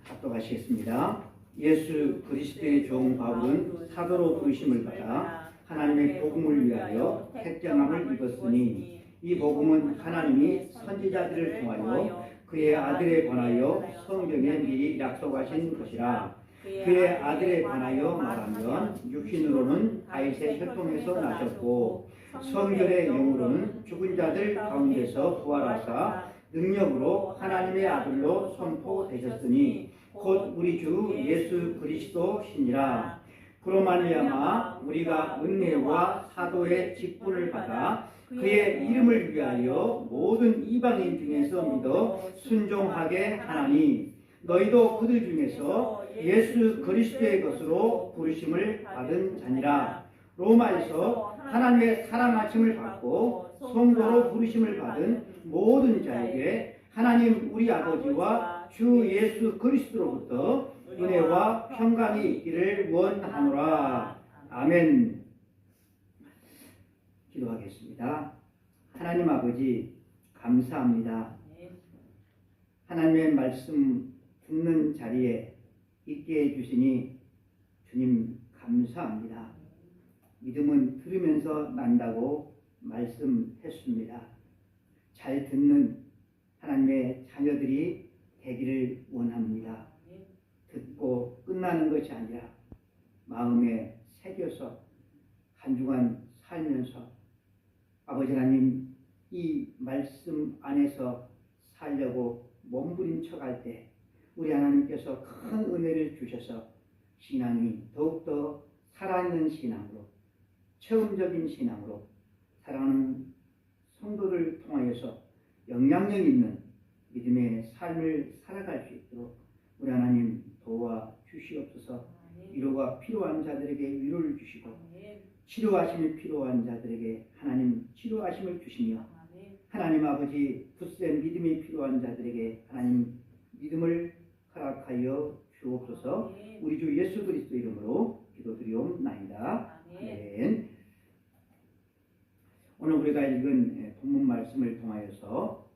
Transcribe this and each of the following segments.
합독하시겠습니다. 예수 그리스도의 종 바울은 사도로 부르심을 받아 하나님의 복음을 위하여 택정함을 입었으니 이 복음은 하나님이 선지자들을 통하여 그의 아들에 관하여 성경에 미리 약속하신 것이라. 그의 아들에 관하여 말하면 육신으로는 다윗의 혈통에서 나셨고 성결의 영으로는 죽은 자들 가운데서 부활하사 능력으로 하나님의 아들로 선포되셨으니 곧 우리 주 예수 그리스도시니라. 그로 말미암아 우리가 은혜와 사도의 직분을 받아 그의 이름을 위하여 모든 이방인 중에서 믿어 순종하게 하나니 너희도 그들 중에서 예수 그리스도의 것으로 부르심을 받은 자니라. 로마에서 하나님의 사랑하심을 받고 성도로 부르심을 받은 모든 자에게 하나님 우리 아버지와 주 예수 그리스도로부터 은혜와 평강이 있기를 원하노라. 아멘. 기도하겠습니다. 하나님 아버지 감사합니다. 하나님의 말씀 듣는 자리에 있게 해주시니 주님 감사합니다. 믿음은 들으면서 난다고 말씀했습니다. 잘 듣는 하나님의 자녀들이 되기를 원합니다. 듣고 끝나는 것이 아니라 마음에 새겨서 한 주간 살면서 아버지 하나님 이 말씀 안에서 살려고 몸부림쳐갈 때 우리 하나님께서 큰 은혜를 주셔서 신앙이 더욱더 살아있는 신앙으로 체험적인 신앙으로 사랑하는 성도를 통하여서 영향력 있는 믿음의 삶을 살아갈 수 있도록 우리 하나님 도와주시옵소서. 위로가 필요한 자들에게 위로를 주시고 치료하심이 필요한 자들에게 하나님 치료하심을 주시며 하나님 아버지 굳센 믿음이 필요한 자들에게 하나님 믿음을 허락하여 주옵소서. 우리 주 예수 그리스도 이름으로 기도드리옵나이다. 아멘. 오늘 우리가 읽은 본문 말씀을 통하여서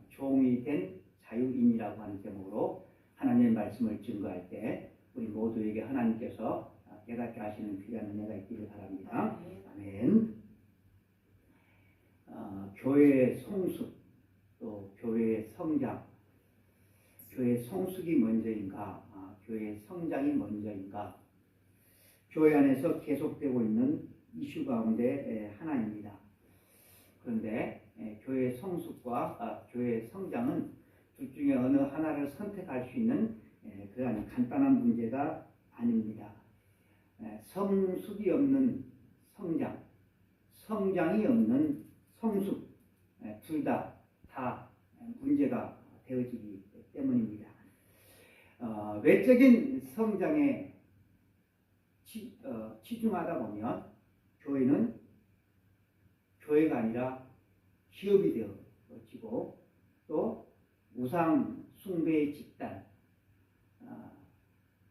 종이 된 자유인이라고 하는 제목으로 하나님의 말씀을 증거할 때 우리 모두에게 하나님께서 깨닫게 하시는 귀한 은혜가 있기를 바랍니다. 아멘. 교회의 성숙 또 교회의 성장, 교회의 성숙이 먼저인가 교회의 성장이 먼저인가, 교회 안에서 계속되고 있는 이슈 가운데 하나입니다. 그런데 교회의 성숙과 교회의 성장은 둘 중에 어느 하나를 선택할 수 있는 그러한 간단한 문제가 아닙니다. 성숙이 없는 성장, 성장이 없는 성숙, 둘 다 문제가 되어지기 때문입니다. 외적인 성장에 치중하다 보면 교회는 교회가 아니라 기업이 되어지고 또 우상 숭배의 집단,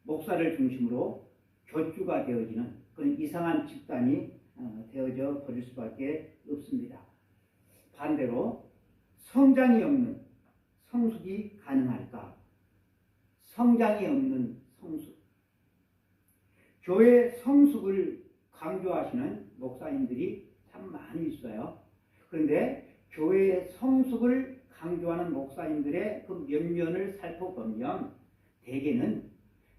목사를 중심으로 교주가 되어지는 그런 이상한 집단이 되어져 버릴 수밖에 없습니다. 반대로 성장이 없는 성숙이 가능할까? 성장이 없는 성숙. 교회 성숙을 강조하시는 목사님들이 참 많이 있어요. 그런데 교회의 성숙을 강조하는 목사님들의 그 면면을 살펴보면 대개는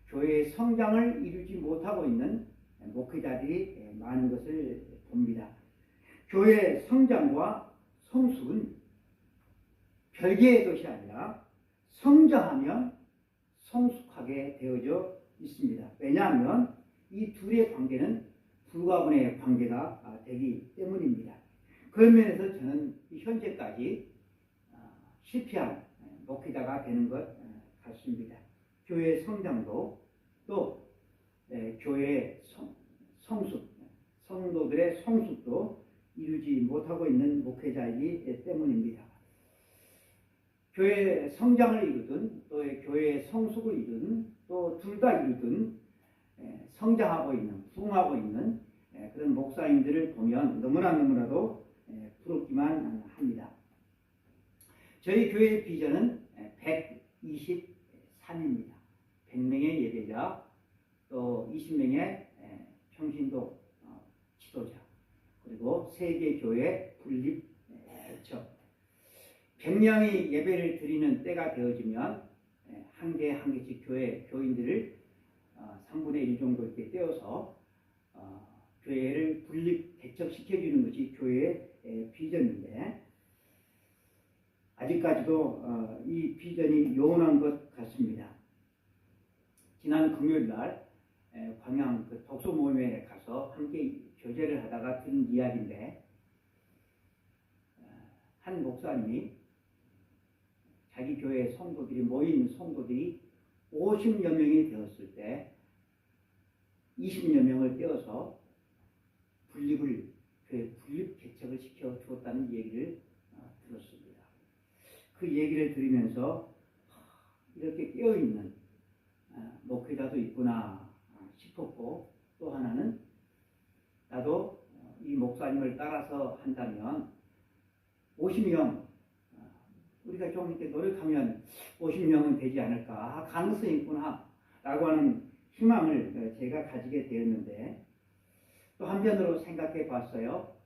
교회의 성장을 이루지 못하고 있는 목회자들이 많은 것을 봅니다. 교회의 성장과 성숙은 별개의 것이 아니라 성장하면 성숙하게 되어져 있습니다. 왜냐하면 이 둘의 관계는 불가분의 관계가 되기 때문입니다. 그런 면에서 저는 현재까지 실패한 목회자가 되는 것 같습니다. 교회의 성장도 또 교회의 성숙, 성도들의 성숙도 이루지 못하고 있는 목회자이기 때문입니다. 교회의 성장을 이루든 또 교회의 성숙을 이루든 또 둘 다 이루든 성장하고 있는, 부흥하고 있는 그런 목사님들을 보면 너무나도 부럽기만 합니다. 저희 교회의 비전은 123입니다. 제자, 또 20명의 평신도 지도자, 그리고 세계교회 분립 개척. 100명이 예배를 드리는 때가 되어지면 한 개 한 개씩 교회 교인들을 3분의 1 정도 이렇게 떼어서 교회를 분립 개척시켜주는 것이 교회의 비전인데, 아직까지도 이 비전이 요원한 것 같습니다. 지난 금요일날 광양 독서 모임에 가서 함께 교제를 하다가 들은 이야기인데, 한 목사님이 자기 교회 성도들이 모인 성도들이 50여 명이 되었을 때 20여 명을 떼어서 교회 분립 개척을 시켜 주었다는 얘기를 들었습니다. 그 얘기를 들으면서 이렇게 깨어있는 목회자도 있구나 싶었고, 또 하나는 나도 이 목사님을 따라서 한다면 50명, 우리가 좀 이렇게 노력하면 50명은 되지 않을까, 가능성이 있구나 라고 하는 희망을 제가 가지게 되었는데, 또 한편으로 생각해 봤어요.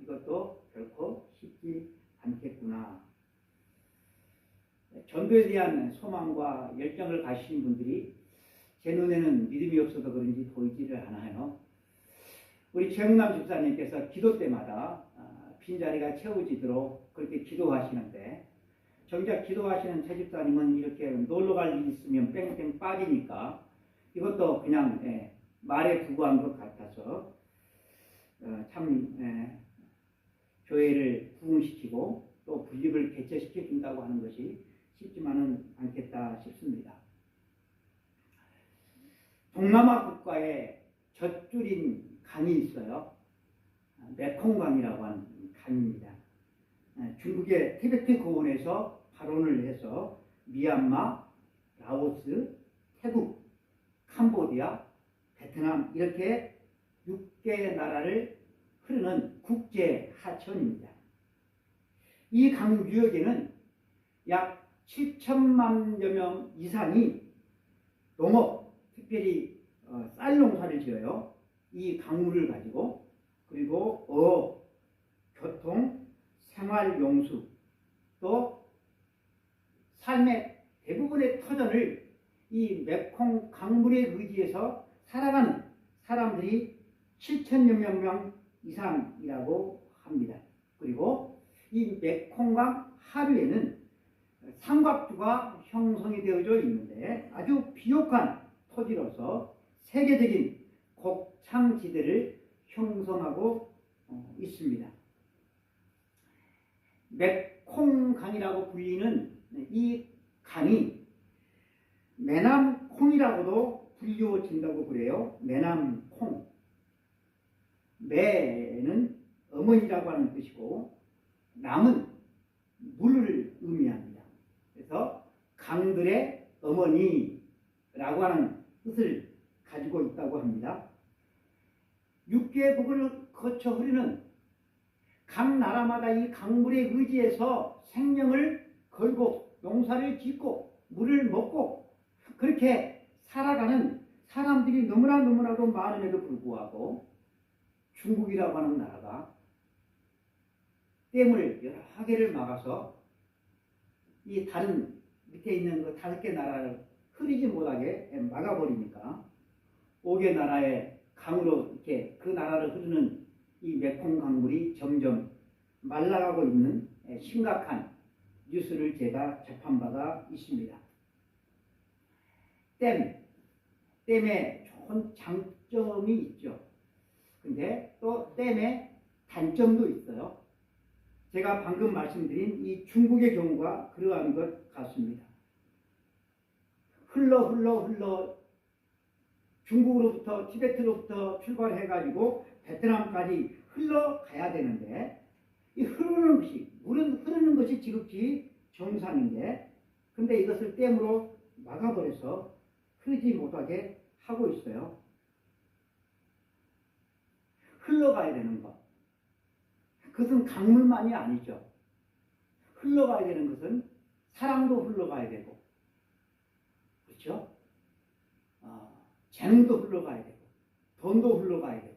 이것도 결코 쉽지 않겠구나. 전도에 대한 소망과 열정을 가지신 분들이 제 눈에는 믿음이 없어서 그런지 보이지를 않아요. 우리 최문남 집사님께서 기도 때마다 빈자리가 채워지도록 그렇게 기도하시는데, 정작 기도하시는 최 집사님은 이렇게 놀러 갈 일이 있으면 뺑뺑 빠지니까 이것도 그냥 말에 불과한 것 같아서 참 교회를 부흥시키고 또 분립을 개최시켜 준다고 하는 것이 쉽지만은 않겠다 싶습니다. 동남아 국가에 젖줄인 강이 있어요. 메콩강이라고 하는 강입니다. 중국의 티베트 고원에서 발원을 해서 미얀마, 라오스, 태국, 캄보디아, 베트남 이렇게 6개 나라를 흐르는 국제 하천입니다. 이 강 유역에는 약 7천만여 명 이상이 농업, 특별히 쌀 농사를 지어요. 이 강물을 가지고. 그리고 교통, 생활용수, 또 삶의 대부분의 터전을 이 메콩 강물에 의지해서 살아가는 사람들이 7천여 명 이상이라고 합니다. 그리고 이 메콩강 하류에는 삼각주가 형성이 되어져 있는데, 아주 비옥한 토지로서 세계적인 곡창지대를 형성하고 있습니다. 메콩강이라고 불리는 이 강이 매남콩이라고도 불리워진다고 그래요. 매남콩. 매는 어머니라고 하는 뜻이고, 남은 물을 의미합니다. 그래서 강들의 어머니라고 하는 뜻을 가지고 있다고 합니다. 6개국을 거쳐 흐르는 각 나라마다 이 강물에 의지해서 생명을 걸고 농사를 짓고 물을 먹고 그렇게 살아가는 사람들이 너무나도 많음에도 불구하고, 중국이라고 하는 나라가 댐을 여러 개를 막아서 이 다른 밑에 있는 그 5개 나라를 흐르지 못하게 막아버리니까 5개 나라의 강으로 이렇게 그 나라를 흐르는 이 메콩 강물이 점점 말라가고 있는 심각한 뉴스를 제가 접한 바가 있습니다. 댐에 좋은 장점이 있죠. 근데 또 댐에 단점도 있어요. 제가 방금 말씀드린 이 중국의 경우가 그러한 것 같습니다. 흘러 중국으로부터 티베트로부터 출발해가지고 베트남까지 흘러가야 되는데, 이 흐르는 것이, 물은 흐르는 것이 지극히 정상인데, 근데 이것을 댐으로 막아버려서 흐르지 못하게 하고 있어요. 흘러가야 되는 것, 그것은 강물만이 아니죠. 흘러가야 되는 것은 사랑도 흘러가야 되고, 그렇죠? 재능도 흘러가야 되고 돈도 흘러가야 되고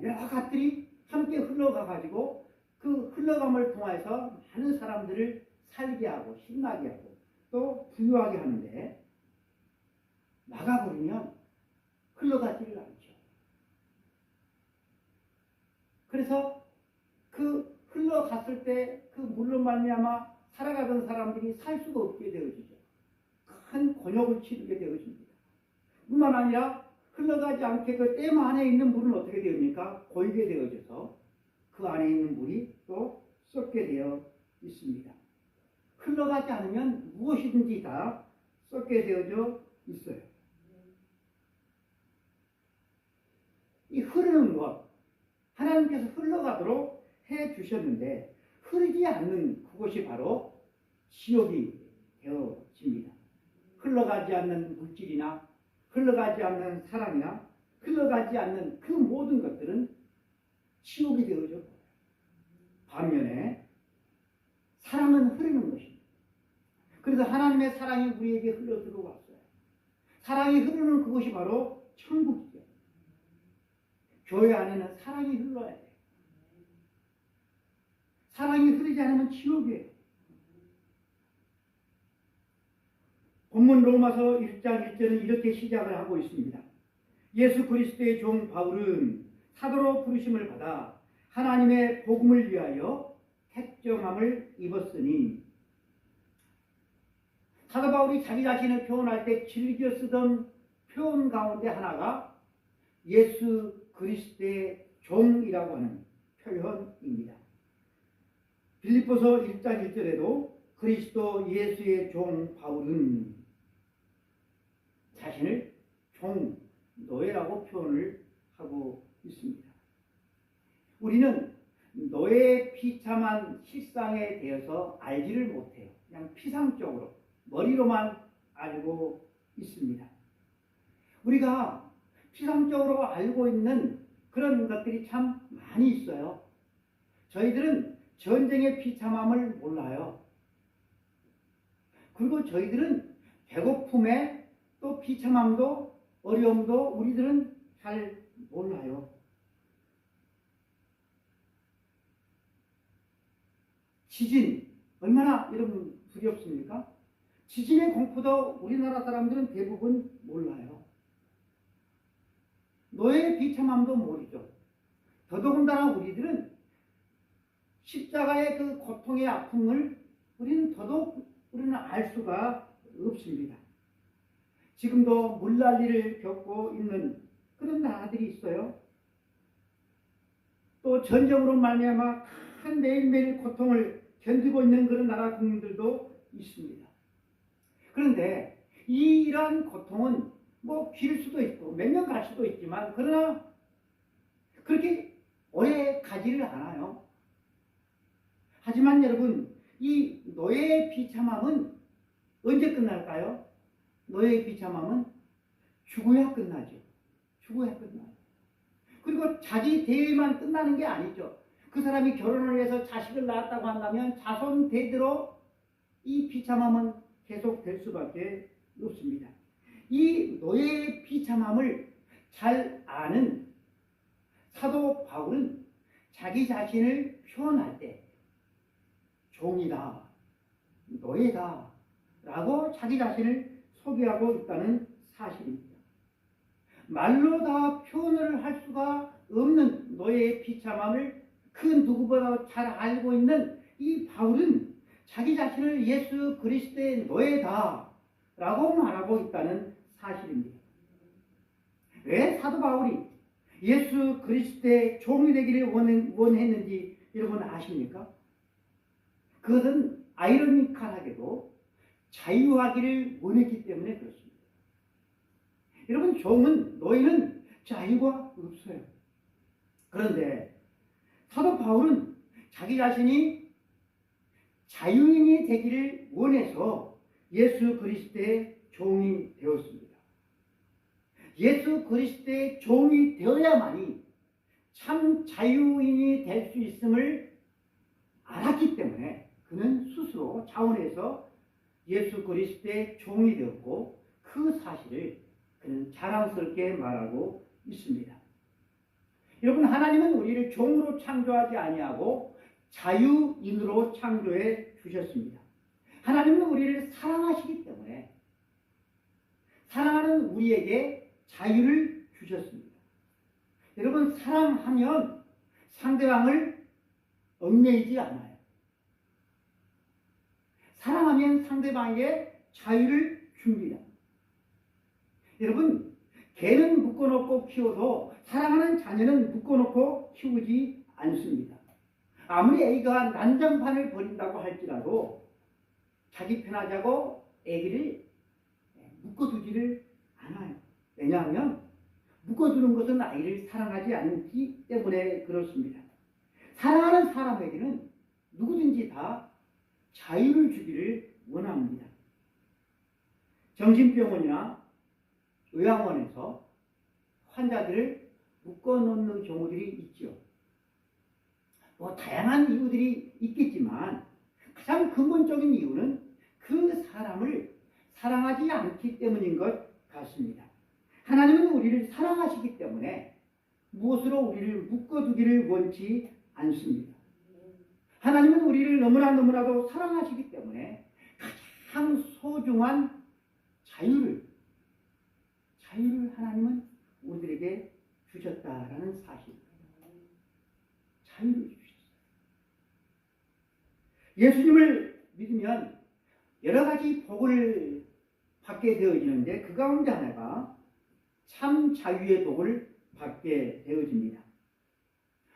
여러 가지들이 함께 흘러가 가지고 그 흘러감을 통해서 많은 사람들을 살게 하고 신나게 하고 또 부유하게 하는데 막아버리면 흘러가지를 않죠. 그래서 그 흘러갔을 때 그 물로 말미암아 살아가던 사람들이 살 수가 없게 되어지죠. 큰 곤욕을 치르게 되어집니다. 뿐만 아니라 흘러가지 않게 그 댐 안에 있는 물은 어떻게 됩니까? 고이게 되어져서 그 안에 있는 물이 또 썩게 되어 있습니다. 흘러가지 않으면 무엇이든지 다 썩게 되어져 있어요. 이 흐르는 것, 하나님께서 흘러가도록 해 주셨는데 흐르지 않는 그것이 바로 지옥이 되어집니다. 흘러가지 않는 물질이나 흘러가지 않는 사랑이나 흘러가지 않는 그 모든 것들은 지옥이 되어져. 반면에 사랑은 흐르는 것입니다. 그래서 하나님의 사랑이 우리에게 흘러 들어왔어요. 사랑이 흐르는 그것이 바로 천국이죠. 교회 안에는 사랑이 흘러야 돼요. 사랑이 흐르지 않으면 지옥이에요. 본문 로마서 1장 1절은 이렇게 시작을 하고 있습니다. 예수 그리스도의 종 바울은 사도로 부르심을 받아 하나님의 복음을 위하여 택정함을 입었으니, 사도 바울이 자기 자신을 표현할 때 즐겨 쓰던 표현 가운데 하나가 예수 그리스도의 종이라고 하는 표현입니다. 빌립보서 1장 1절에도 그리스도 예수의 종 바울은 자신을 종, 노예라고 표현을 하고 있습니다. 우리는 노예의 비참한 실상에 대해서 알지를 못해요. 그냥 피상적으로, 머리로만 알고 있습니다. 우리가 피상적으로 알고 있는 그런 것들이 참 많이 있어요. 저희들은 전쟁의 비참함을 몰라요. 그리고 저희들은 배고픔에 또 비참함도 어려움도 우리들은 잘 몰라요. 지진 얼마나 여러분 두렵습니까? 지진의 공포도 우리나라 사람들은 대부분 몰라요. 노예의 비참함도 모르죠. 더더군다나 우리들은 십자가의 그 고통의 아픔을 우리는 알 수가 없습니다. 지금도 물난리를 겪고 있는 그런 나라들이 있어요. 또 전쟁으로 말미암아 큰 매일매일 고통을 견디고 있는 그런 나라 국민들도 있습니다. 그런데 이러한 고통은 뭐 길 수도 있고 몇 년 갈 수도 있지만 그러나 그렇게 오래 가지를 않아요. 하지만 여러분, 이 노예의 비참함은 언제 끝날까요? 노예의 비참함은 죽어야 끝나죠. 죽어야 끝나요. 그리고 자기 대위만 끝나는 게 아니죠. 그 사람이 결혼을 해서 자식을 낳았다고 한다면 자손 대대로 이 비참함은 계속될 수밖에 없습니다. 이 노예의 비참함을 잘 아는 사도 바울은 자기 자신을 표현할 때 종이다, 노예다 라고 자기 자신을 소개하고 있다는 사실입니다. 말로 다 표현을 할 수가 없는 노예의 비참함을 그 누구보다 잘 알고 있는 이 바울은 자기 자신을 예수 그리스도의 노예다 라고 말하고 있다는 사실입니다. 왜 사도 바울이 예수 그리스도의 종이 되기를 원했는지 여러분 아십니까? 그것은 아이러니컬하게도 자유하기를 원했기 때문에 그렇습니다. 여러분, 종은, 노예는 자유가 없어요. 그런데 사도 바울은 자기 자신이 자유인이 되기를 원해서 예수 그리스도의 종이 되었습니다. 예수 그리스도의 종이 되어야만이 참 자유인이 될 수 있음을 알았기 때문에 그는 스스로 자원해서 예수 그리스도의 종이 되었고 그 사실을 그는 자랑스럽게 말하고 있습니다. 여러분, 하나님은 우리를 종으로 창조하지 아니하고 자유인으로 창조해 주셨습니다. 하나님은 우리를 사랑하시기 때문에 사랑하는 우리에게 자유를 주셨습니다. 여러분, 사랑하면 상대방을 얽매이지 않아요. 사랑하면 상대방에게 자유를 줍니다. 여러분, 개는 묶어놓고 키워도 사랑하는 자녀는 묶어놓고 키우지 않습니다. 아무리 애가 난장판을 벌인다고 할지라도 자기 편하자고 애기를 묶어두지를 않아요. 왜냐하면 묶어두는 것은 아이를 사랑하지 않기 때문에 그렇습니다. 사랑하는 사람에게는 누구든지 다 자유를 주기를 원합니다. 정신병원이나 요양원에서 환자들을 묶어놓는 경우들이 있죠. 뭐 다양한 이유들이 있겠지만 가장 근본적인 이유는 그 사람을 사랑하지 않기 때문인 것 같습니다. 하나님은 우리를 사랑하시기 때문에 무엇으로 우리를 묶어두기를 원치 않습니다. 하나님은 우리를 너무나도 사랑하시기 때문에 가장 소중한 자유를 하나님은 우리들에게 주셨다라는 사실입니다. 자유를 주셨어요. 예수님을 믿으면 여러 가지 복을 받게 되어지는데 그 가운데 하나가 참 자유의 복을 받게 되어집니다.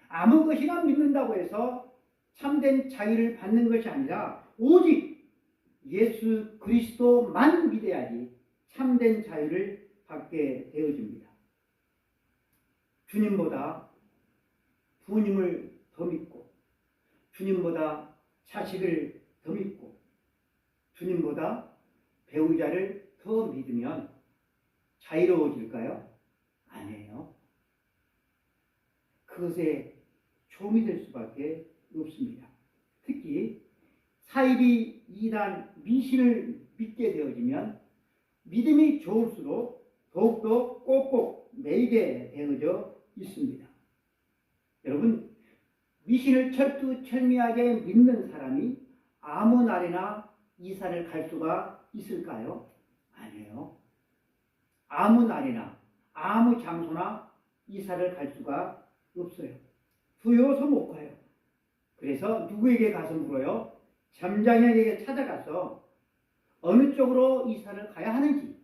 아무 것이나 믿는다고 해서 참된 자유를 받는 것이 아니라 오직 예수 그리스도만 믿어야지 참된 자유를 받게 되어집니다. 주님보다 부모님을 더 믿고 주님보다 자식을 더 믿고 주님보다 배우자를 더 믿으면 자유로워질까요? 아니에요. 그것에 종이 될 수밖에 없습니다. 특히 사이비 이단 미신을 믿게 되어지면 믿음이 좋을수록 더욱더 꼭꼭 매이게 되어져 있습니다. 여러분, 미신을 철두철미하게 믿는 사람이 아무 날이나 이사를 갈 수가 있을까요? 아니에요. 아무 날이나 아무 장소나 이사를 갈 수가 없어요. 두려워서 못 가요. 그래서 누구에게 가서 물어요? 점장에게 찾아가서 어느 쪽으로 이사를 가야 하는지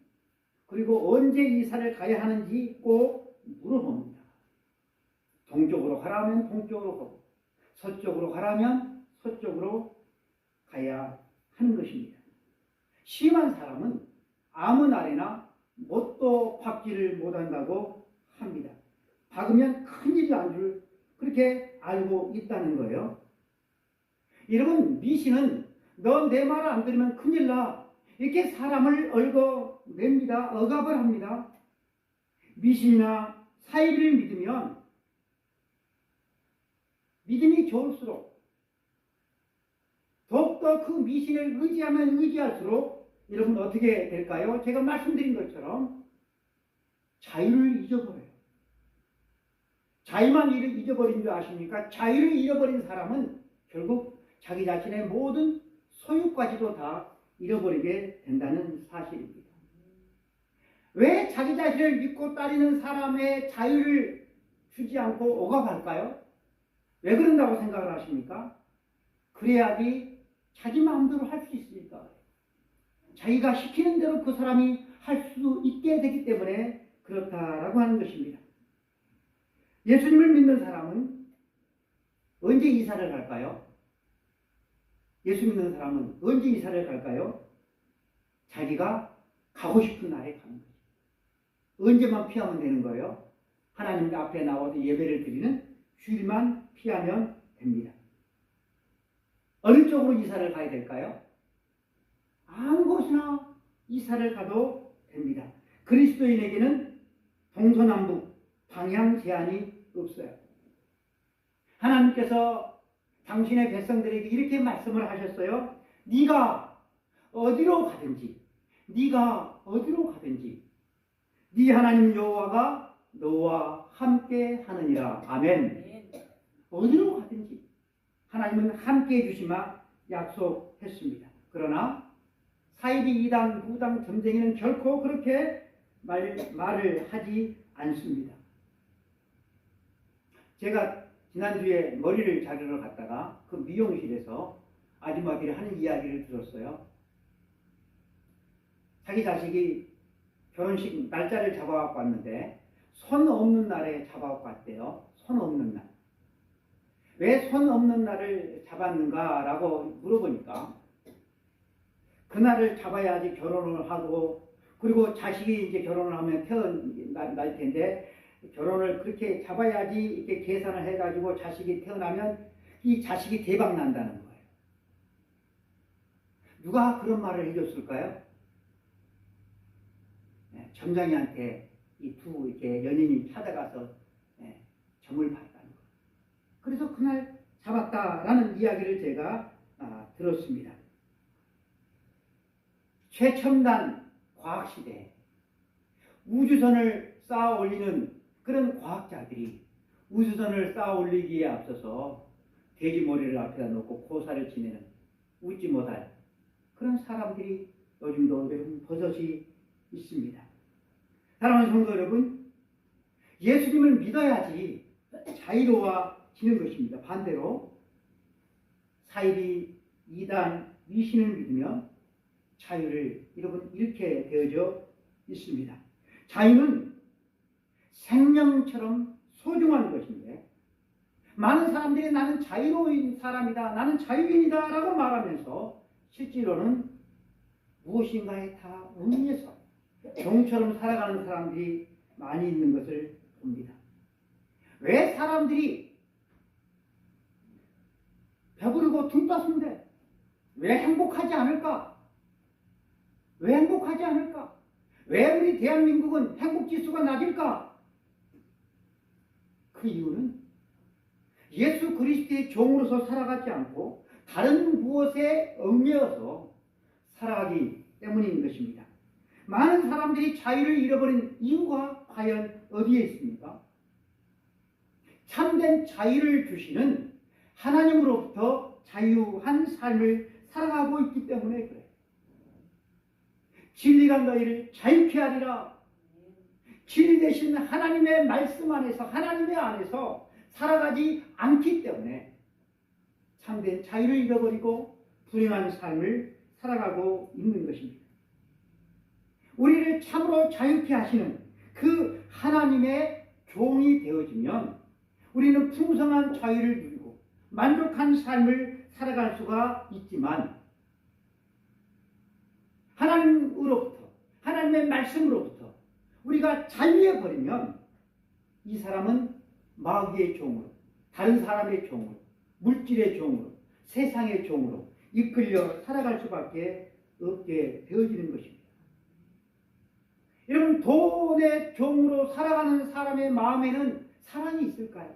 그리고 언제 이사를 가야 하는지 꼭 물어봅니다. 동쪽으로 가라면 동쪽으로 가고 서쪽으로 가라면 서쪽으로 가야 하는 것입니다. 심한 사람은 아무 날에나 뭣도 박지를 못한다고 합니다. 박으면 큰일이 난 줄 그렇게 알고 있다는 거예요. 여러분, 미신은 너 내 말 안 들으면 큰일 나 이렇게 사람을 얽어냅니다. 억압을 합니다. 미신이나 사이비를 믿으면 믿음이 좋을수록 더욱더 그 미신을 의지하면 의지할수록 여러분 어떻게 될까요? 제가 말씀드린 것처럼 자유를 잊어버려요. 자유만 잊어버린 줄 아십니까? 자유를 잃어버린 사람은 결국 자기 자신의 모든 소유까지도 다 잃어버리게 된다는 사실입니다. 왜 자기 자신을 믿고 따르는 사람의 자유를 주지 않고 억압할까요? 왜 그런다고 생각을 하십니까? 그래야지 자기 마음대로 할 수 있으니까. 자기가 시키는 대로 그 사람이 할 수 있게 되기 때문에 그렇다라고 하는 것입니다. 예수님을 믿는 사람은 언제 이사를 갈까요? 예수 믿는 사람은 언제 이사를 갈까요? 자기가 가고 싶은 날에 가는 거죠. 언제만 피하면 되는 거예요? 하나님 앞에 나와서 예배를 드리는 주일만 피하면 됩니다. 어느 쪽으로 이사를 가야 될까요? 아무 곳이나 이사를 가도 됩니다. 그리스도인에게는 동서남북 방향 제한이 없어요. 하나님께서 당신의 백성들에게 이렇게 말씀을 하셨어요. 네가 어디로 가든지 네 네 하나님 여호와가 너와 함께 하느니라. 아멘. 어디로 가든지 하나님은 함께 해주시마 약속했습니다. 그러나 사이비 이단 무당 점쟁이는 결코 그렇게 말을 하지 않습니다. 제가 지난주에 머리를 자르러 갔다가 그 미용실에서 아줌마들이 하는 이야기를 들었어요. 자기 자식이 결혼식 날짜를 잡아갖고 왔는데 손 없는 날에 잡아갖고 왔대요. 손 없는 날. 왜 손 없는 날을 잡았는가라고 물어보니까 그날을 잡아야지 결혼을 하고, 그리고 자식이 이제 결혼을 하면 태어날 텐데 결혼을 그렇게 잡아야지 이렇게 계산을 해가지고 자식이 태어나면 이 자식이 대박 난다는 거예요. 누가 그런 말을 해줬을까요? 점장이한테 이 두 이렇게 연인이 찾아가서 점을 봤다는 거예요. 그래서 그날 잡았다라는 이야기를 제가 들었습니다. 최첨단 과학시대에 우주선을 쌓아 올리는 그런 과학자들이 우주선을 쌓아 올리기에 앞서서 돼지머리를 앞에다 놓고 고사를 지내는 웃지 못할 그런 사람들이 요즘도 여러분 버섯이 있습니다. 사랑하는 성도 여러분, 예수님을 믿어야지 자유로워지는 것입니다. 반대로 사이비, 이단, 미신을 믿으면 자유를 여러분 잃게 되어져 있습니다. 자유는 생명처럼 소중한 것인데 많은 사람들이 나는 자유로운 사람이다, 나는 자유인이다 라고 말하면서 실제로는 무엇인가에 다 얽매여서 종처럼 살아가는 사람들이 많이 있는 것을 봅니다. 왜 사람들이 배부르고 둥떴는데 왜 행복하지 않을까? 왜 행복하지 않을까? 왜 우리 대한민국은 행복지수가 낮을까? 그 이유는 예수 그리스도의 종으로서 살아가지 않고 다른 무엇에 얽매여서 살아가기 때문인 것입니다. 많은 사람들이 자유를 잃어버린 이유가 과연 어디에 있습니까? 참된 자유를 주시는 하나님으로부터 자유한 삶을 살아가고 있기 때문에 그래요. 진리가 너희를 자유케 하리라. 진리 대신 하나님의 말씀 안에서, 하나님의 안에서 살아가지 않기 때문에 참된 자유를 잃어버리고 불행한 삶을 살아가고 있는 것입니다. 우리를 참으로 자유케 하시는 그 하나님의 종이 되어지면 우리는 풍성한 자유를 누리고 만족한 삶을 살아갈 수가 있지만 하나님으로부터, 하나님의 말씀으로부터 우리가 자유해버리면 이 사람은 마귀의 종으로, 다른 사람의 종으로, 물질의 종으로, 세상의 종으로 이끌려 살아갈 수밖에 없게 되어지는 것입니다. 여러분, 돈의 종으로 살아가는 사람의 마음에는 사랑이 있을까요?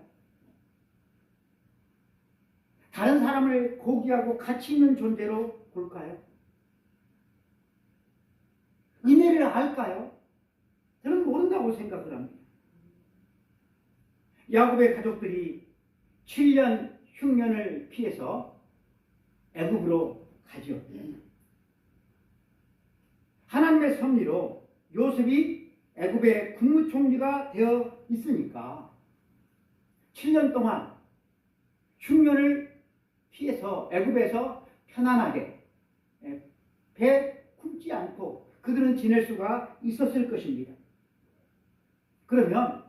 다른 사람을 고귀하고 가치 있는 존재로 볼까요? 은혜를 알까요? 저는 모른다고 생각을 합니다. 야곱의 가족들이 7년 흉년을 피해서 애굽으로 가죠. 하나님의 섭리로 요셉이 애굽의 국무총리가 되어 있으니까 7년 동안 흉년을 피해서 애굽에서 편안하게 배 굶지 않고 그들은 지낼 수가 있었을 것입니다. 그러면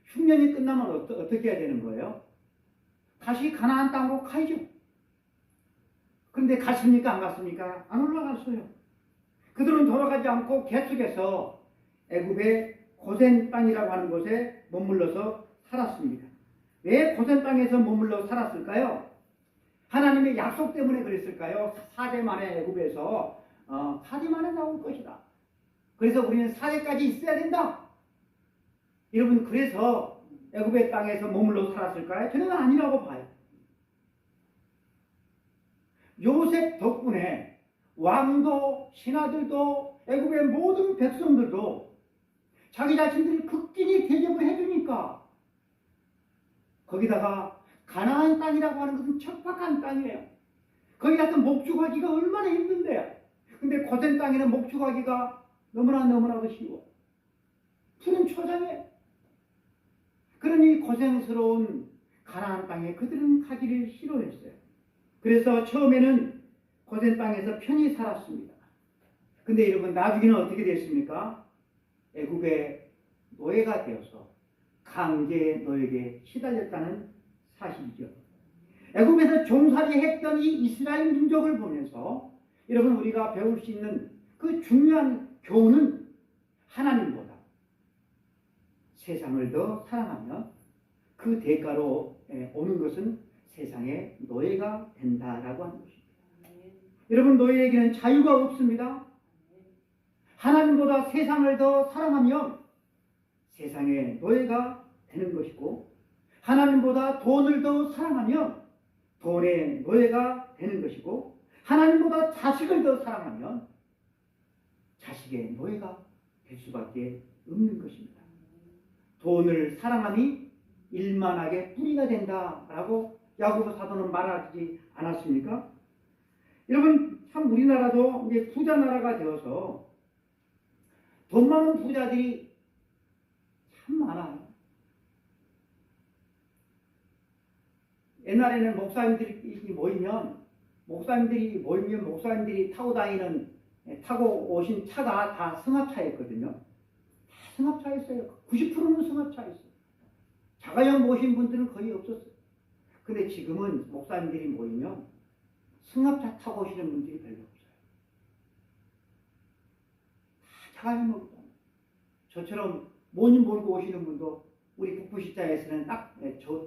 흉년이 끝나면 어떻게 해야 되는 거예요? 다시 가나안 땅으로 가야죠. 그런데 갔습니까? 안 갔습니까? 안 올라갔어요. 그들은 돌아가지 않고 계속해서 애굽의 고센 땅이라고 하는 곳에 머물러서 살았습니다. 왜 고센 땅에서 머물러 살았을까요? 하나님의 약속 때문에 그랬을까요? 4대 만에 애굽에서 4대 만에 나올 것이다. 그래서 우리는 4대까지 있어야 된다. 여러분, 그래서 애굽의 땅에서 머물러 살았을까요? 저는 아니라고 봐요. 요셉 덕분에 왕도 신하들도 애굽의 모든 백성들도 자기 자신들이 극진히 대접을 해주니까 거기다가 가나안 땅이라고 하는 것은 척박한 땅이에요. 거기 가서 목축하기가 얼마나 힘든데요. 근데 고센 땅에는 목축하기가 너무나도 쉬워. 푸른 초장에. 그러니 고생스러운 가나안 땅에 그들은 가기를 싫어했어요. 그래서 처음에는 고센 땅에서 편히 살았습니다. 근데 여러분 나중에는 어떻게 됐습니까? 애굽의 노예가 되어서 강제 노예에게 시달렸다는 사실이죠. 애굽에서 종살이 했던 이 이스라엘 민족을 보면서 여러분 우리가 배울 수 있는 그 중요한 교훈은 하나님보다 세상을 더 사랑하면 그 대가로 오는 것은 세상의 노예가 된다라고 하는 것입니다. 여러분 노예에게는 자유가 없습니다. 하나님보다 세상을 더 사랑하면 세상의 노예가 되는 것이고 하나님보다 돈을 더 사랑하면 돈의 노예가 되는 것이고 하나님보다 자식을 더 사랑하면 자식의 노예가 될 수밖에 없는 것입니다. 돈을 사랑함이 일만하게 뿌리가 된다라고 야고보 사도는 말하지 않았습니까? 여러분 참 우리나라도 이제 부자 나라가 되어서 돈 많은 부자들이 참 많아요. 옛날에는 목사님들이 모이면 목사님들이 타고 오신 차가 다 승합차였거든요. 다 승합차였어요. 90%는 승합차였어요. 자가용 모신 분들은 거의 없었어요. 근데 지금은 목사님들이 모이면 승합차 타고 오시는 분들이 별로 없어요. 다 자가용 모이고 저처럼 모님 몰고 오시는 분도 우리 북부시장에서는 딱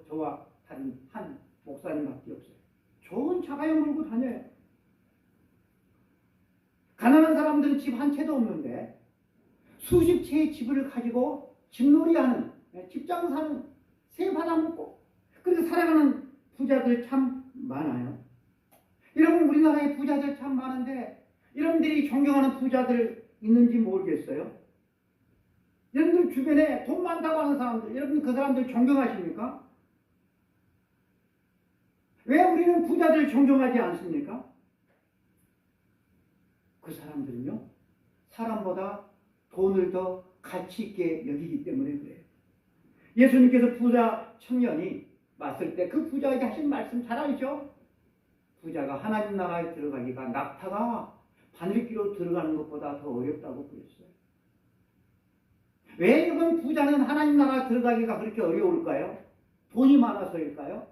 저와 다른 한 목사님밖에 없어요. 좋은 자가용 몰고 다녀요. 가난한 사람들은 집 한 채도 없는데 수십 채의 집을 가지고 집놀이하는, 집장 사는, 새 받아먹고 그렇게 살아가는 부자들 참 많아요. 여러분 우리나라에 부자들 참 많은데 여러분들이 존경하는 부자들 있는지 모르겠어요. 여러분들 주변에 돈 많다고 하는 사람들, 여러분 그 사람들 존경하십니까? 왜 우리는 부자들 존경하지 않습니까? 그 사람들은요, 사람보다 돈을 더 가치 있게 여기기 때문에 그래요. 예수님께서 부자 청년이 왔을 때 그 부자에게 하신 말씀 잘 알죠? 부자가 하나님 나라에 들어가기가 낙타가 바늘기로 들어가는 것보다 더 어렵다고 그랬어요. 왜 이번 부자는 하나님 나라에 들어가기가 그렇게 어려울까요? 돈이 많아서일까요?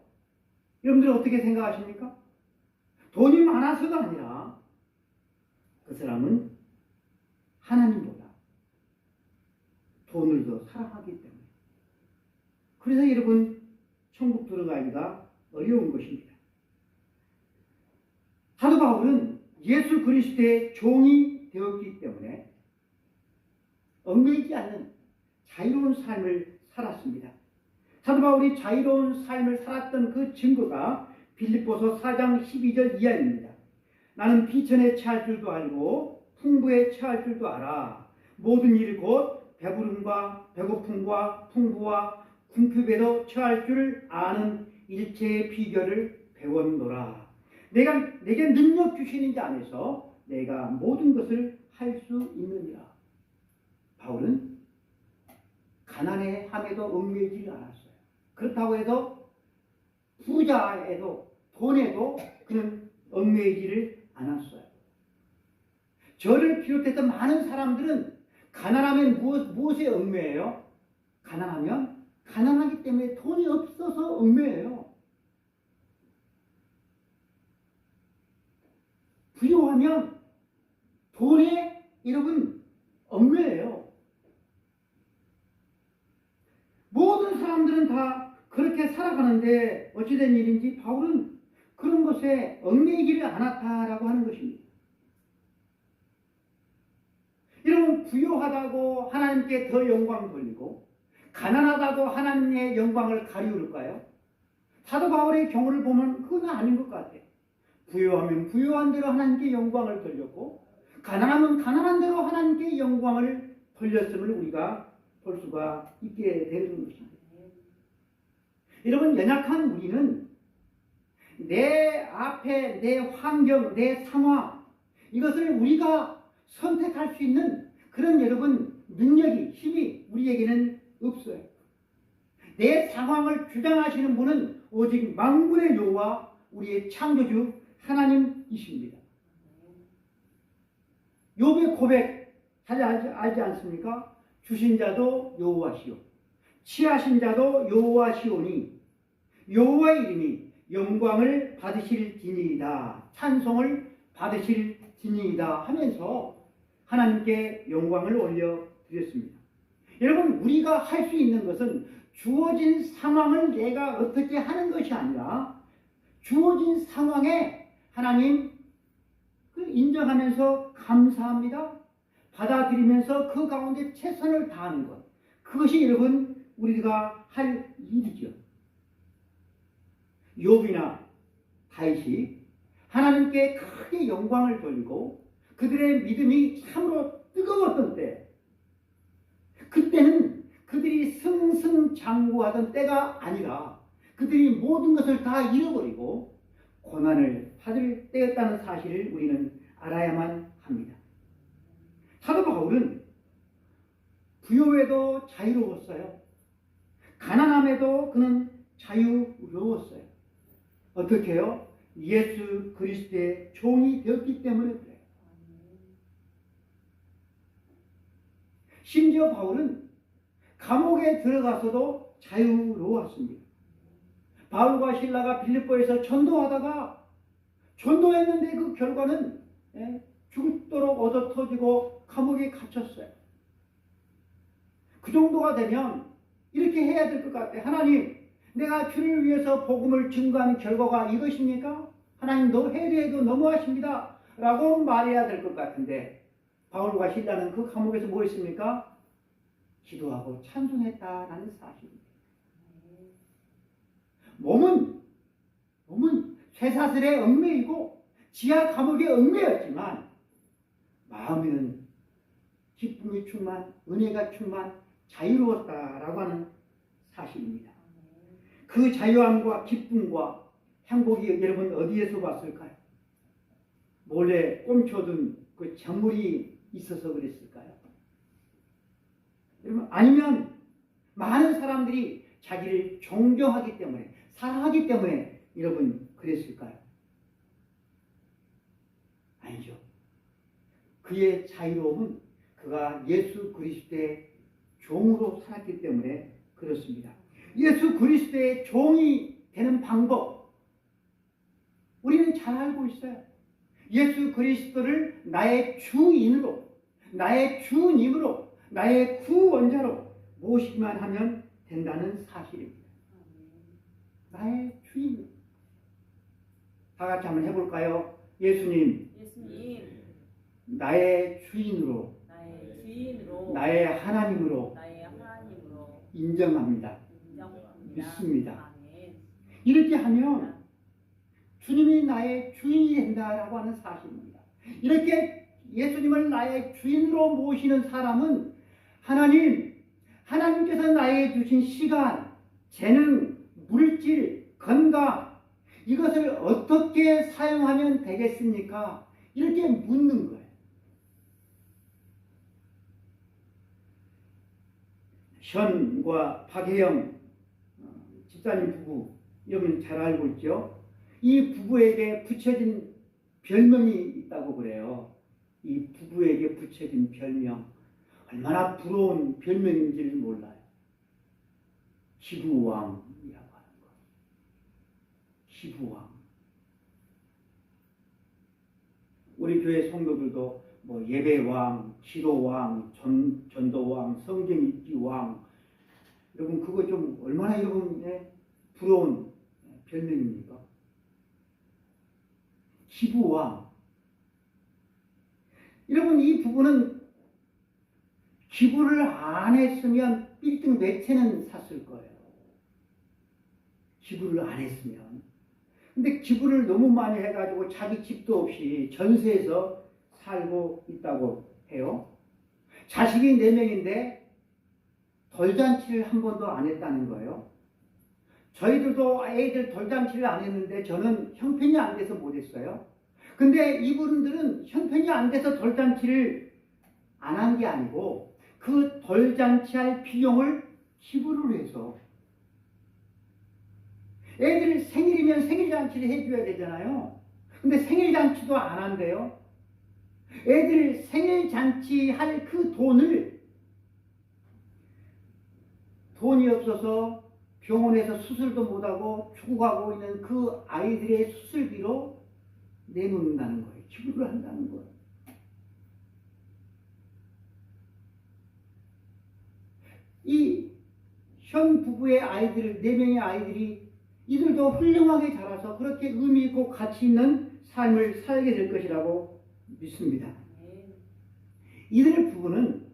여러분들 어떻게 생각하십니까? 돈이 많아서가 아니라 그 사람은 하나님보다 돈을 더 사랑하기 때문에. 그래서 여러분 천국 들어가기가 어려운 것입니다. 사도 바울은 예수 그리스도의 종이 되었기 때문에 얽매이지 않는 자유로운 삶을 살았습니다. 사도 바울이 자유로운 삶을 살았던 그 증거가 빌립보서 4장 12절 이하입니다. 나는 비천에 처할 줄도 알고 풍부에 처할 줄도 알아. 모든 일 곧 배부름과 배고픔과 풍부와 궁핍에도 처할 줄 아는 일체의 비결을 배웠노라. 내게 능력 주시는 자 안에서 내가 모든 것을 할 수 있느니라. 바울은 가난에 함에도 얽매이지 않았어요. 그렇다고 해도 부자에도 돈에도 그는 얽매이지를 않았어요. 저를 비롯해서 많은 사람들은 가난하면 무엇에 얽매여요? 가난하면 가난하기 때문에 돈이 없어서 얽매여요. 부유하면 돈에 여러분 얽매여요. 모든 사람들은 다 그렇게 살아가는데 어찌된 일인지 바울은 그런 것에 얽매이지를 않았다라고 하는 것입니다. 여러분 부유하다고 하나님께 더 영광 돌리고 가난하다고 하나님의 영광을 가리울까요? 사도 바울의 경우를 보면 그건 아닌 것 같아요. 부유하면 부유한 대로 하나님께 영광을 돌렸고 가난하면 가난한 대로 하나님께 영광을 돌렸음을 우리가 볼 수가 있게 되는 것입니다. 여러분, 연약한 우리는 내 앞에 내 환경, 내 상황, 이것을 우리가 선택할 수 있는 그런 여러분 능력이, 힘이 우리에게는 없어요. 내 상황을 주장하시는 분은 오직 만군의 여호와 우리의 창조주 하나님이십니다. 욥의 고백 잘 알지 않습니까? 주신 자도 여호와시오, 취하신 자도 여호와시오니 여호와의 이름이 영광을 받으실지니이다, 찬송을 받으실지니이다 하면서 하나님께 영광을 올려드렸습니다. 여러분, 우리가 할 수 있는 것은 주어진 상황을 내가 어떻게 하는 것이 아니라 주어진 상황에 하나님 인정하면서 감사합니다, 받아들이면서 그 가운데 최선을 다하는 것, 그것이 여러분 우리가 할 일이죠. 욥이나 다윗이 하나님께 크게 영광을 돌리고 그들의 믿음이 참으로 뜨거웠던 때, 그때는 그들이 승승장구하던 때가 아니라 그들이 모든 것을 다 잃어버리고 고난을 받을 때였다는 사실을 우리는 알아야만 합니다. 사도 바울은 부요에도 자유로웠어요. 가난함에도 그는 자유로웠어요. 어떻게 해요? 예수 그리스도의 종이 되었기 때문에 그래요. 심지어 바울은 감옥에 들어가서도 자유로웠습니다. 바울과 실라가 빌립보에서 전도하다가 전도했는데 그 결과는 죽도록 얻어터지고 감옥에 갇혔어요. 그 정도가 되면 이렇게 해야 될 것 같아요. 하나님, 내가 주를 위해서 복음을 증거하는 결과가 이것입니까? 하나님, 해도 너무하십니다 라고 말해야 될 것 같은데, 바울과 실라는 그 감옥에서 뭐 했습니까? 기도하고 찬송했다라는 사실입니다. 몸은 쇠사슬에 얽매이고 지하 감옥에 얽매였지만 마음에는 기쁨이 충만, 은혜가 충만, 자유로웠다라고 하는 사실입니다. 그 자유함과 기쁨과 행복이 여러분 어디에서 왔을까요? 몰래 꼼쳐둔 그 작물이 있어서 그랬을까요? 여러분, 아니면 많은 사람들이 자기를 존경하기 때문에, 사랑하기 때문에 여러분 그랬을까요? 아니죠. 그의 자유로움은 그가 예수 그리스도의 종으로 살았기 때문에 그렇습니다. 예수 그리스도의 종이 되는 방법 우리는 잘 알고 있어요. 예수 그리스도를 나의 주인으로, 나의 주님으로, 나의 구원자로 모시기만 하면 된다는 사실입니다. 나의 주인. 다 같이 한번 해볼까요? 예수님, 나의 주인으로, 나의 하나님으로 인정합니다. 믿습니다. 이렇게 하면 주님이 나의 주인이 된다라고 하는 사실입니다. 이렇게 예수님을 나의 주인으로 모시는 사람은 하나님께서 나에게 주신 시간, 재능, 물질, 건강, 이것을 어떻게 사용하면 되겠습니까? 이렇게 묻는 거예요. 현과 박혜영 집사님 부부, 여러분 잘 알고 있죠? 이 부부에게 붙여진 별명이 있다고 그래요. 이 부부에게 붙여진 별명, 얼마나 부러운 별명인지를 몰라요. 기부왕이라고 하는 거. 기부왕. 우리 교회 성도들도 뭐 예배왕, 기도왕, 전도왕, 성경 읽기왕, 여러분 그거 좀 얼마나 여러분의 부러운 별명입니까? 기부왕. 여러분, 이 부부는 기부를 안 했으면 빌딩 몇 채는 샀을 거예요. 기부를 안 했으면. 근데 기부를 너무 많이 해가지고 자기 집도 없이 전세에서 살고 있다고 해요. 자식이 4명인데 돌잔치를 한 번도 안 했다는 거예요. 저희들도 애들 돌잔치를 안 했는데 저는 형편이 안 돼서 못 했어요. 근데 이분들은 형편이 안 돼서 돌잔치를 안 한 게 아니고 그 돌잔치할 비용을 기부를 해서 애들 생일이면 생일잔치를 해줘야 되잖아요. 근데 생일잔치도 안 한대요. 애들 생일잔치 할 그 돈이 없어서 병원에서 수술도 못하고 죽어가고 있는 그 아이들의 수술비로 내놓는다는 거예요. 기부를 한다는 거예요. 이 현 부부의 아이들, 4명의 아이들이 이들도 훌륭하게 자라서 그렇게 의미 있고 가치 있는 삶을 살게 될 것이라고 믿습니다. 이들 부부는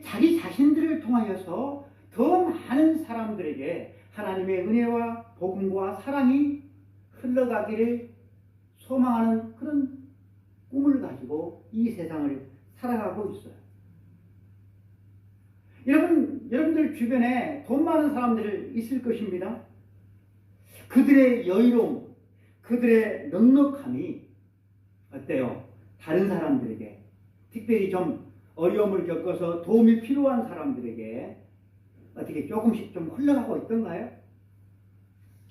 자기 자신들을 통하여서 더 많은 사람들에게 하나님의 은혜와 복음과 사랑이 흘러가기를 소망하는 그런 꿈을 가지고 이 세상을 살아가고 있어요. 여러분들 주변에 돈 많은 사람들 있을 것입니다. 그들의 여유로움, 그들의 넉넉함이 어때요? 다른 사람들에게, 특별히 좀 어려움을 겪어서 도움이 필요한 사람들에게 어떻게 조금씩 좀 흘러가고 있던가요?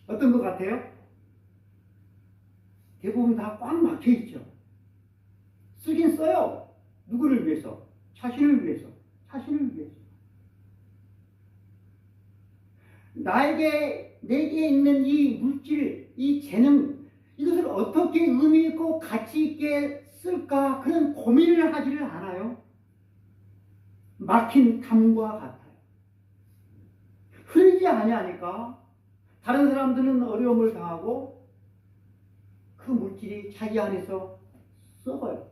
어떤 것 같아요? 대부분 다 꽉 막혀 있죠. 쓰긴 써요. 누구를 위해서? 자신을 위해서. 자신을 위해서. 내게 있는 이 물질, 이 재능, 이것을 어떻게 의미 있고 가치 있게 쓸까? 그런 고민을 하지를 않아요. 막힌 담과 같아요. 흐르지 아니하니까 다른 사람들은 어려움을 당하고 그 물질이 자기 안에서 썩어요.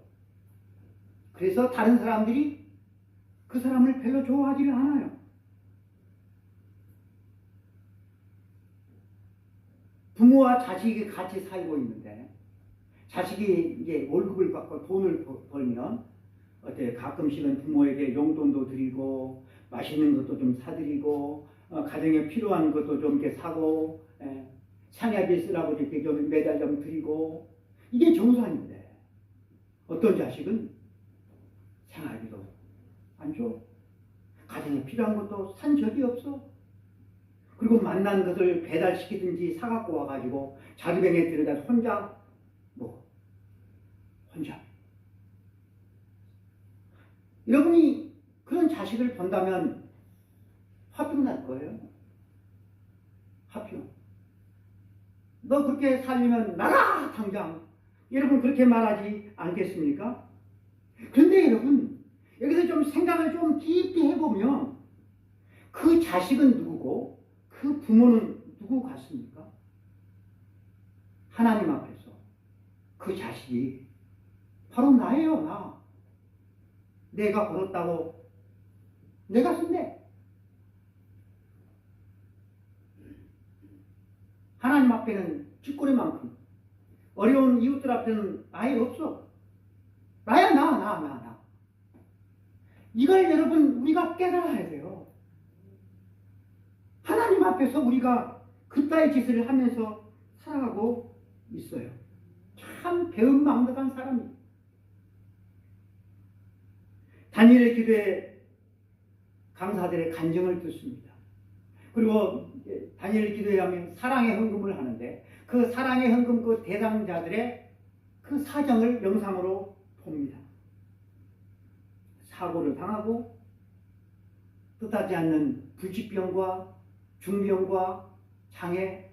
그래서 다른 사람들이 그 사람을 별로 좋아하지를 않아요. 부모와 자식이 같이 살고 있는데 자식이 이제 월급을 받고 돈을 벌면 어때 가끔씩은 부모에게 용돈도 드리고 맛있는 것도 좀 사드리고 가정에 필요한 것도 좀 이렇게 사고 생활비 쓰라고 이렇게 좀 매달 좀 드리고 이게 정상인데 어떤 자식은 생활비도 안 줘. 가정에 필요한 것도 산 적이 없어. 그리고 만난 것을 배달시키든지 사갖고 와가지고 자기병에 들여다 혼자 여러분이 그런 자식을 본다면 화병 날 거예요. 화병. 너 그렇게 살려면 나가 당장. 여러분 그렇게 말하지 않겠습니까? 그런데 여러분 여기서 좀 생각을 좀 깊이 해보면 그 자식은 누구고 그 부모는 누구 같습니까? 하나님 앞에서 그 자식이 바로 나예요. 나. 내가 벌었다고 내가 쓴대. 하나님 앞에는 쥐꼬리만큼, 어려운 이웃들 앞에는 아예 없어. 나야 나. 이걸 여러분 우리가 깨달아야 돼요. 하나님 앞에서 우리가 그따위 짓을 하면서 살아가고 있어요. 참 배은망덕한 사람이에요. 다니엘의 기도에 강사들의 간증을 듣습니다. 그리고 다니엘 기도에 하면 사랑의 헌금을 하는데 그 사랑의 헌금 그 대상자들의 그 사정을 영상으로 봅니다. 사고를 당하고 뜻하지 않는 불치병과 중병과 장애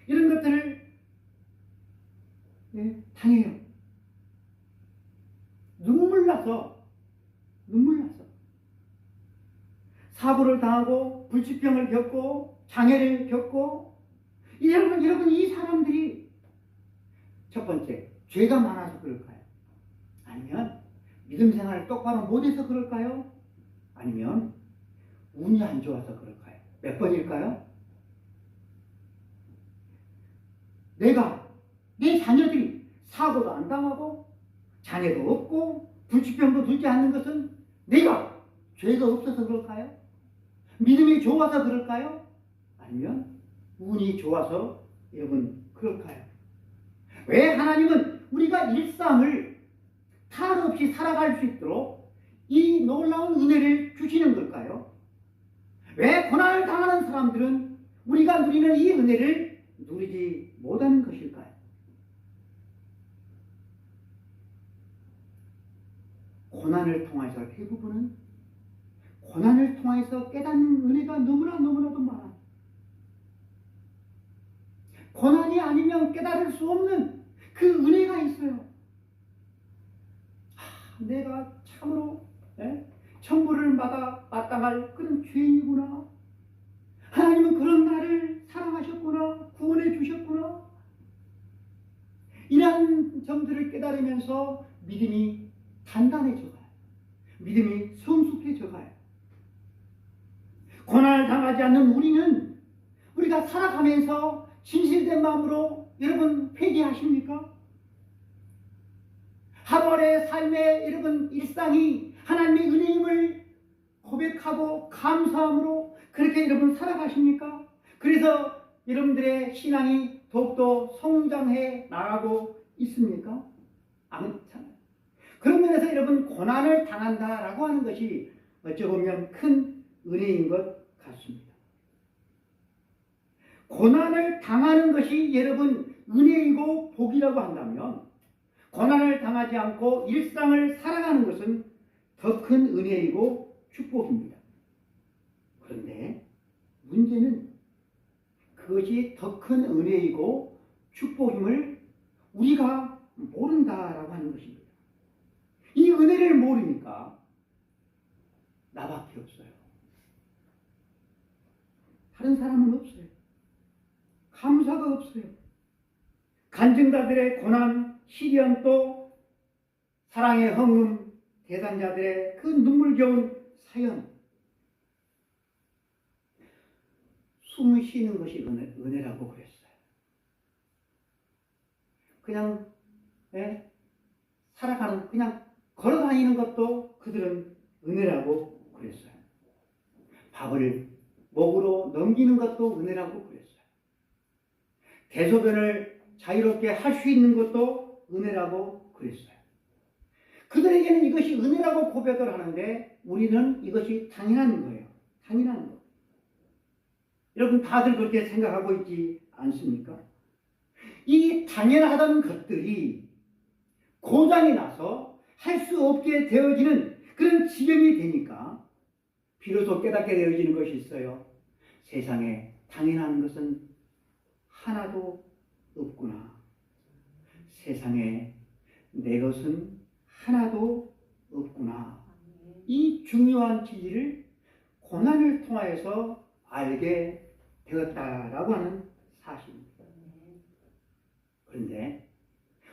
이런 것들을 당해요. 눈물 나서 사고를 당하고 불치병을 겪고 장애를 겪고 여러분 이 사람들이 첫 번째 죄가 많아서 그럴까요? 아니면 믿음 생활을 똑바로 못해서 그럴까요? 아니면 운이 안 좋아서 그럴까요? 몇 번일까요? 내 자녀들이 사고도 안 당하고 장애도 없고 불치병도 들지 않는 것은 내가 죄가 없어서 그럴까요? 믿음이 좋아서 그럴까요? 아니면 운이 좋아서 여러분 그럴까요? 왜 하나님은 우리가 일상을 탈 없이 살아갈 수 있도록 이 놀라운 은혜를 주시는 걸까요? 왜 고난을 당하는 사람들은 우리가 누리는 이 은혜를 누리지 못하는 것일까요? 고난을 통해서 대부분은 고난을 통해서 깨닫는 은혜가 너무나도 많아. 고난이 아니면 깨달을 수 없는 그 은혜가 있어요. 내가 참으로 천벌을 마땅할 그런 죄인이구나. 하나님은 그런 나를 사랑하셨구나. 구원해 주셨구나. 이러한 점들을 깨달으면서 믿음이 단단해져가요. 믿음이 성숙해져가요. 고난을 당하지 않는 우리가 살아가면서 진실된 마음으로 여러분 회개하십니까? 하루하루의 삶의 여러분 일상이 하나님의 은혜임을 고백하고 감사함으로 그렇게 여러분 살아가십니까? 그래서 여러분들의 신앙이 더욱더 성장해 나가고 있습니까? 않잖아요. 그런 면에서 여러분 고난을 당한다라고 하는 것이 어찌 보면 큰 은혜인 것 같습니다. 고난을 당하는 것이 여러분 은혜이고 복이라고 한다면 고난을 당하지 않고 일상을 살아가는 것은 더 큰 은혜이고 축복입니다. 그런데 문제는 그것이 더 큰 은혜이고 축복임을 우리가 모른다라고 하는 것입니다. 이 은혜를 모르니까 나밖에 없어요. 다른 사람은 없어요. 감사가 없어요. 간증자들의 고난, 시련 또 사랑의 헌금 대상자들의 그 눈물겨운 사연, 숨 쉬는 것이 은혜라고 그랬어요. 그냥 살아가는, 그냥 걸어다니는 것도 그들은 은혜라고 그랬어요. 밥을 목으로 넘기는 것도 은혜라고 그랬어요. 대소변을 자유롭게 할 수 있는 것도 은혜라고 그랬어요. 그들에게는 이것이 은혜라고 고백을 하는데 우리는 이것이 당연한 거예요. 당연한 거. 여러분 다들 그렇게 생각하고 있지 않습니까? 이 당연하던 것들이 고장이 나서 할 수 없게 되어지는 그런 지경이 되니까 비로소 깨닫게 되어지는 것이 있어요. 세상에 당연한 것은 하나도 없구나. 세상에 내 것은 하나도 없구나. 이 중요한 진리를 고난을 통하여서 알게 되었다라고 하는 사실입니다. 그런데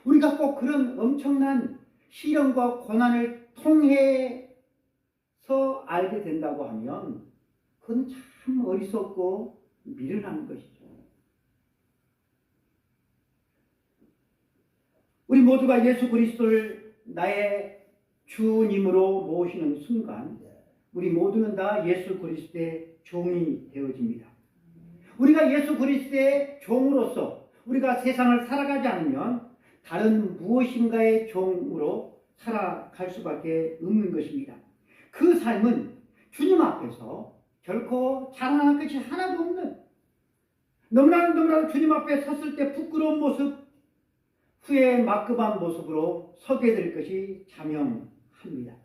우리가 꼭 그런 엄청난 시련과 고난을 통해서 알게 된다고 하면 그건 참 어리석고 미련한 것이죠. 우리 모두가 예수 그리스도를 나의 주님으로 모시는 순간 우리 모두는 다 예수 그리스도의 종이 되어집니다. 우리가 예수 그리스도의 종으로서 우리가 세상을 살아가지 않으면 다른 무엇인가의 종으로 살아갈 수밖에 없는 것입니다. 그 삶은 주님 앞에서 결코 자랑할 것이 하나도 없는, 너무나도 주님 앞에 섰을 때 부끄러운 모습, 후에 막급한 모습으로 서게 될 것이 자명합니다.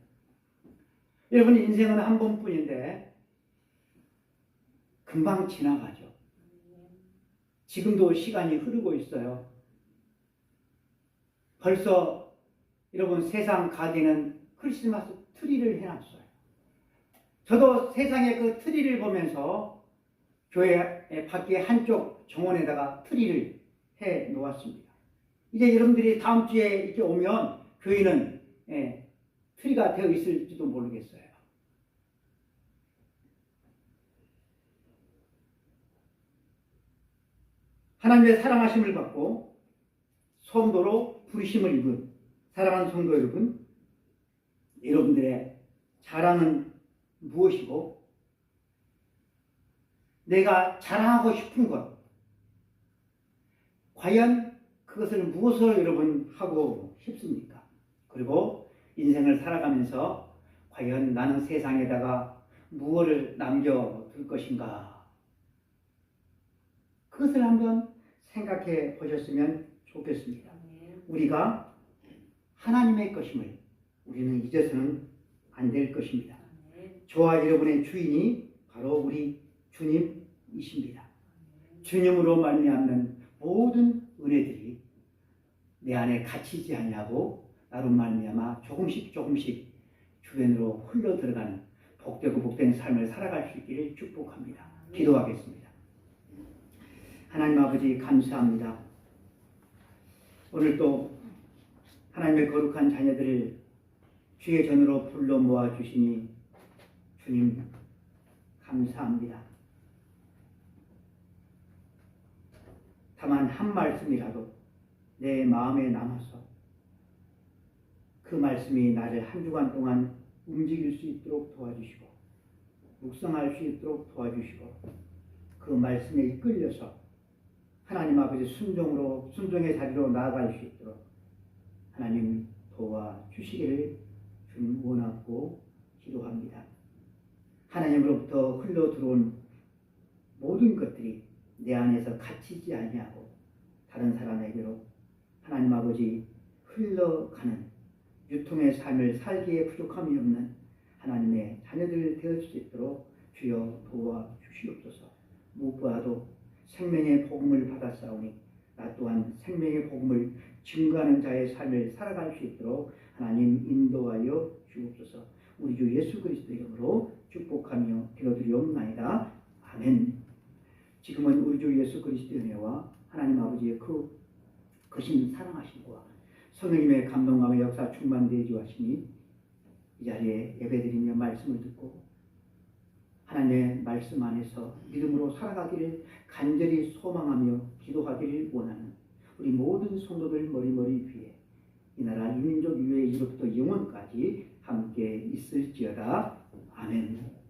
여러분 인생은 한 번뿐인데 금방 지나가죠. 지금도 시간이 흐르고 있어요. 벌써 여러분 세상 가게는 크리스마스 트리를 해놨어요. 저도 세상에 그 트리를 보면서 교회 밖에 한쪽 정원에다가 트리를 해 놓았습니다. 이제 여러분들이 다음 주에 이렇게 오면 교회는 트리가 되어 있을지도 모르겠어요. 하나님의 사랑하심을 받고 성도로 부르심을 입은 사랑하는 성도 여러분, 여러분들의 자랑은 무엇이고 내가 자랑하고 싶은 것 과연 그것을 무엇으로 여러분 하고 싶습니까? 그리고 인생을 살아가면서 과연 나는 세상에다가 무엇을 남겨둘 것인가? 그것을 한번 생각해 보셨으면 좋겠습니다. 우리가 하나님의 것임을 우리는 잊어서는 안 될 것입니다. 저와 여러분의 주인이 바로 우리 주님이십니다. 주님으로 말미암는 모든 은혜들이 내 안에 갇히지 아니하고 나로 말미암아 조금씩 주변으로 흘러 들어가는 복되고 복된 삶을 살아갈 수 있기를 축복합니다. 기도하겠습니다. 하나님 아버지 감사합니다. 오늘 또 하나님의 거룩한 자녀들을 주의 전으로 불러 모아 주시니 주님 감사합니다. 다만 한 말씀이라도 내 마음에 남아서 그 말씀이 나를 한 주간 동안 움직일 수 있도록 도와주시고 묵상할 수 있도록 도와주시고 그 말씀에 이끌려서 하나님 아버지 순종의 자리로 나아갈 수 있도록 하나님 도와주시기를 주님 원하고 기도합니다. 하나님으로부터 흘러 들어온 모든 것들이 내 안에서 갇히지 아니하고 다른 사람에게로 하나님 아버지 흘러가는 유통의 삶을 살기에 부족함이 없는 하나님의 자녀들 되어질 수 있도록 주여 도와주시옵소서. 무엇보다도 생명의 복음을 받았사오니 나 또한 생명의 복음을 증거하는 자의 삶을 살아갈 수 있도록 하나님 인도하여 주옵소서. 우리 주 예수 그리스도 이름으로 축복하며 기도드리옵나이다. 아멘. 지금은 우리 주 예수 그리스도의 은혜와 하나님 아버지의 그 거신 사랑하심과 성령님의 감동감의 역사 충만되지 하시니 이 자리에 예배드리며 말씀을 듣고 하나님의 말씀 안에서 믿음으로 살아가기를 간절히 소망하며 기도하기를 원하는 우리 모든 성도들 머리머리 위에 이 나라 이민족 이후에 이로부터 영원까지 함께 있을지어다. 아멘.